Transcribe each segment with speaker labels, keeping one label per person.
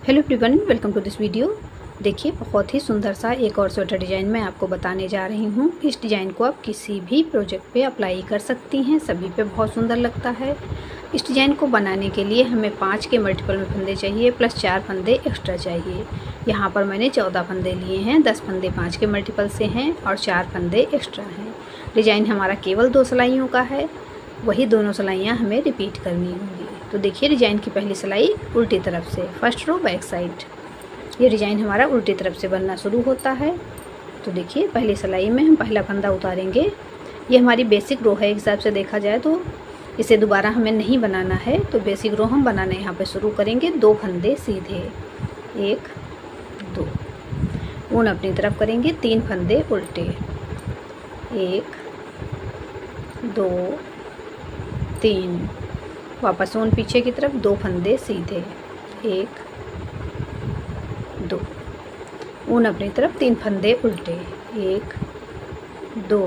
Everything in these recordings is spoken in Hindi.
Speaker 1: Hello everyone, welcome to this video. देखिए, बहुत ही सुंदर सा एक और स्वेटर डिज़ाइन मैं आपको बताने जा रही हूँ। इस डिज़ाइन को आप किसी भी प्रोजेक्ट पे अप्लाई कर सकती हैं, सभी पे बहुत सुंदर लगता है। इस डिज़ाइन को बनाने के लिए हमें 5 के मल्टीपल में फंदे चाहिए प्लस 4 फंदे एक्स्ट्रा चाहिए। यहाँ पर मैंने 14 फंदे लिए हैं, 10 फंदे 5 के मल्टीपल से हैं और 4 फंदे एक्स्ट्रा हैं। डिज़ाइन हमारा केवल 2 सिलाइयों का है, वही दोनों सिलाइयाँ हमें रिपीट करनी होंगी। तो देखिए, डिज़ाइन की पहली सिलाई उल्टी तरफ से, फर्स्ट रो बैक साइड। ये डिज़ाइन हमारा उल्टी तरफ से बनना शुरू होता है। तो देखिए, पहली सिलाई में हम पहला फंदा उतारेंगे। ये हमारी बेसिक रो है, एक हिसाब से देखा जाए तो इसे दोबारा हमें नहीं बनाना है। तो बेसिक रो हम बनाना यहाँ पे शुरू करेंगे। 2 फंदे सीधे, 1 2, ऊन अपनी तरफ करेंगे, 3 फंदे उल्टे, 1 2 3, वापस ऊन पीछे की तरफ, 2 फंदे सीधे, 1 2, ऊन अपनी तरफ, 3 फंदे उल्टे, 1 2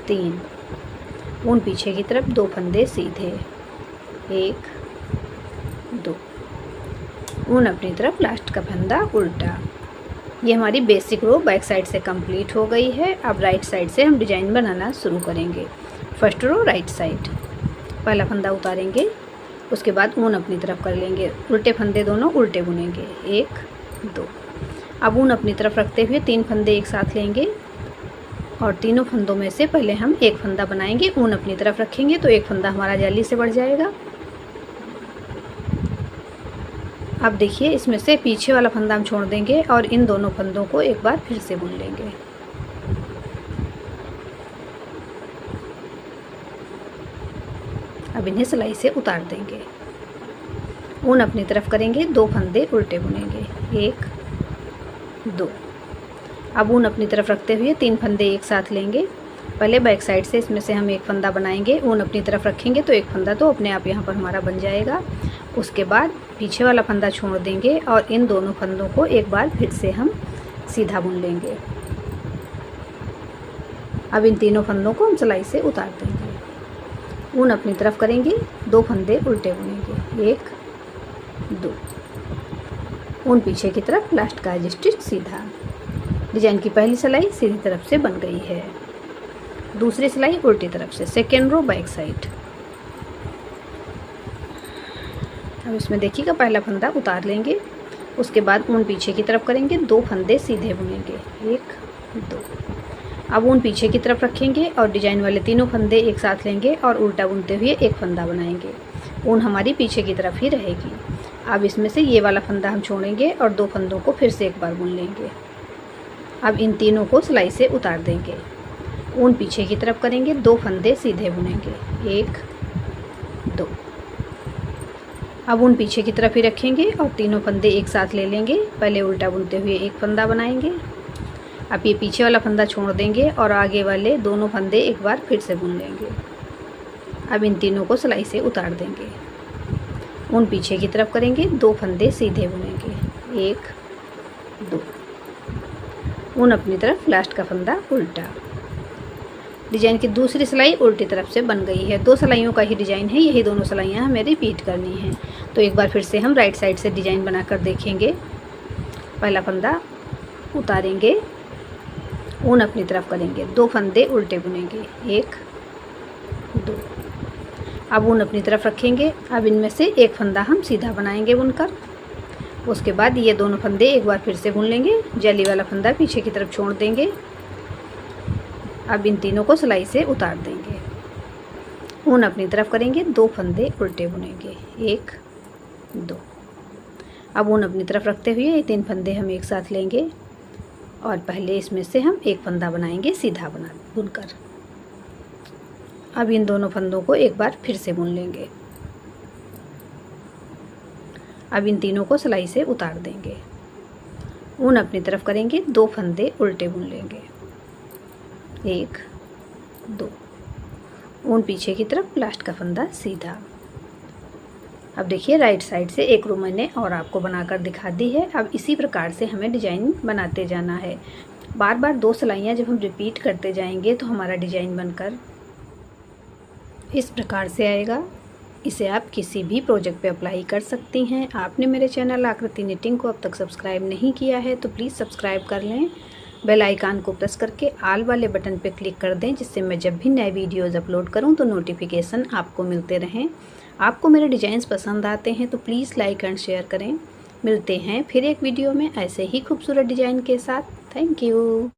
Speaker 1: 3, ऊन पीछे की तरफ, 2 फंदे सीधे, 1 2, ऊन अपनी तरफ, लास्ट का फंदा उल्टा। ये हमारी बेसिक रो बैक साइड से कंप्लीट हो गई है। अब राइट साइड से हम डिज़ाइन बनाना शुरू करेंगे। फर्स्ट रो राइट साइड, पहला फंदा उतारेंगे, उसके बाद ऊन अपनी तरफ कर लेंगे, उल्टे फंदे दोनों उल्टे बुनेंगे, 1 2। अब ऊन अपनी तरफ रखते हुए 3 फंदे एक साथ लेंगे और तीनों फंदों में से पहले हम एक फंदा बनाएंगे। ऊन अपनी तरफ रखेंगे तो एक फंदा हमारा जल्दी से बढ़ जाएगा। अब देखिए, इसमें से पीछे वाला फंदा हम छोड़ देंगे और इन दोनों फंदों को एक बार फिर से बुन लेंगे। अब इन्हें सिलाई से उतार देंगे। ऊन अपनी तरफ करेंगे, 2 फंदे उल्टे बुनेंगे, 1 2। अब ऊन अपनी तरफ रखते हुए 3 फंदे एक साथ लेंगे। पहले बैक साइड से इसमें से हम एक फंदा बनाएंगे। ऊन अपनी तरफ रखेंगे तो एक फंदा तो अपने आप यहाँ पर हमारा बन जाएगा। उसके बाद पीछे वाला फंदा छोड़ देंगे और इन दोनों फंदों को एक बार फिर से हम सीधा बुन लेंगे। अब इन तीनों फंदों को हम सिलाई से उतार देंगे। ऊन अपनी तरफ करेंगे, 2 फंदे उल्टे बुनेंगे, 1 2, ऊन पीछे की तरफ, लास्ट का एज स्टिच सीधा। डिज़ाइन की पहली सिलाई सीधी तरफ से बन गई है। दूसरी सिलाई उल्टी तरफ से, सेकेंड रो बैक साइड। अब इसमें देखिएगा, पहला फंदा उतार लेंगे, उसके बाद ऊन पीछे की तरफ करेंगे, 2 फंदे सीधे बुनेंगे, 1 2। अब ऊन पीछे की तरफ रखेंगे और डिजाइन वाले तीनों फंदे एक साथ लेंगे और उल्टा बुनते हुए एक फंदा बनाएंगे। ऊन हमारी पीछे की तरफ ही रहेगी। अब इसमें से ये वाला फंदा हम छोड़ेंगे और 2 फंदों को फिर से एक बार बुन लेंगे। अब इन तीनों को सिलाई से उतार देंगे। ऊन पीछे की तरफ करेंगे, 2 फंदे सीधे बुनेंगे, 1 2। अब ऊन पीछे की तरफ ही रखेंगे और तीनों फंदे एक साथ ले लेंगे। पहले उल्टा बुनते हुए एक फंदा बनाएंगे। अब ये पीछे वाला फंदा छोड़ देंगे और आगे वाले दोनों फंदे एक बार फिर से बुन लेंगे। अब इन तीनों को सिलाई से उतार देंगे। ऊन पीछे की तरफ करेंगे, 2 फंदे सीधे बुनेंगे, 1 2, ऊन अपनी तरफ, लास्ट का फंदा उल्टा। डिजाइन की दूसरी सिलाई उल्टी तरफ से बन गई है। 2 सिलाइयों का ही डिजाइन है, यही दोनों सिलाइयाँ हमें रिपीट करनी हैं। तो एक बार फिर से हम राइट साइड से डिजाइन बनाकर देखेंगे। पहला फंदा उतारेंगे, ऊन अपनी तरफ करेंगे, 2 फंदे उल्टे बुनेंगे, 1 2। अब ऊन अपनी तरफ रखेंगे। अब इनमें से एक फंदा हम सीधा बनाएंगे बुनकर। उसके बाद ये दोनों फंदे एक बार फिर से बुन लेंगे। जली वाला फंदा पीछे की तरफ छोड़ देंगे। अब इन तीनों को सिलाई से उतार देंगे। ऊन अपनी तरफ करेंगे, 2 फंदे उल्टे बुनेंगे, 1 2। अब ऊन अपनी तरफ रखते हुए ये 3 फंदे हम एक साथ लेंगे और पहले इसमें से हम एक फंदा बनाएंगे सीधा बुनकर। अब इन दोनों फंदों को एक बार फिर से बुन लेंगे। अब इन तीनों को सिलाई से उतार देंगे। ऊन अपनी तरफ करेंगे, 2 फंदे उल्टे बुन लेंगे, 1 2, ऊन पीछे की तरफ, लास्ट का फंदा सीधा। अब देखिए, राइट साइड से एक रो मैंने और आपको बनाकर दिखा दी है। अब इसी प्रकार से हमें डिजाइन बनाते जाना है। बार बार 2 सिलाइयाँ जब हम रिपीट करते जाएंगे तो हमारा डिजाइन बनकर इस प्रकार से आएगा। इसे आप किसी भी प्रोजेक्ट पे अप्लाई कर सकती हैं। आपने मेरे चैनल आकृति निटिंग को अब तक सब्सक्राइब नहीं किया है तो प्लीज़ सब्सक्राइब कर लें। बेल आइकन को प्रेस करके ऑल वाले बटन पे क्लिक कर दें, जिससे मैं जब भी नए वीडियोज़ अपलोड करूं तो नोटिफिकेशन आपको मिलते रहें। आपको मेरे डिज़ाइंस पसंद आते हैं तो प्लीज़ लाइक एंड शेयर करें। मिलते हैं फिर एक वीडियो में ऐसे ही खूबसूरत डिज़ाइन के साथ। Thank you.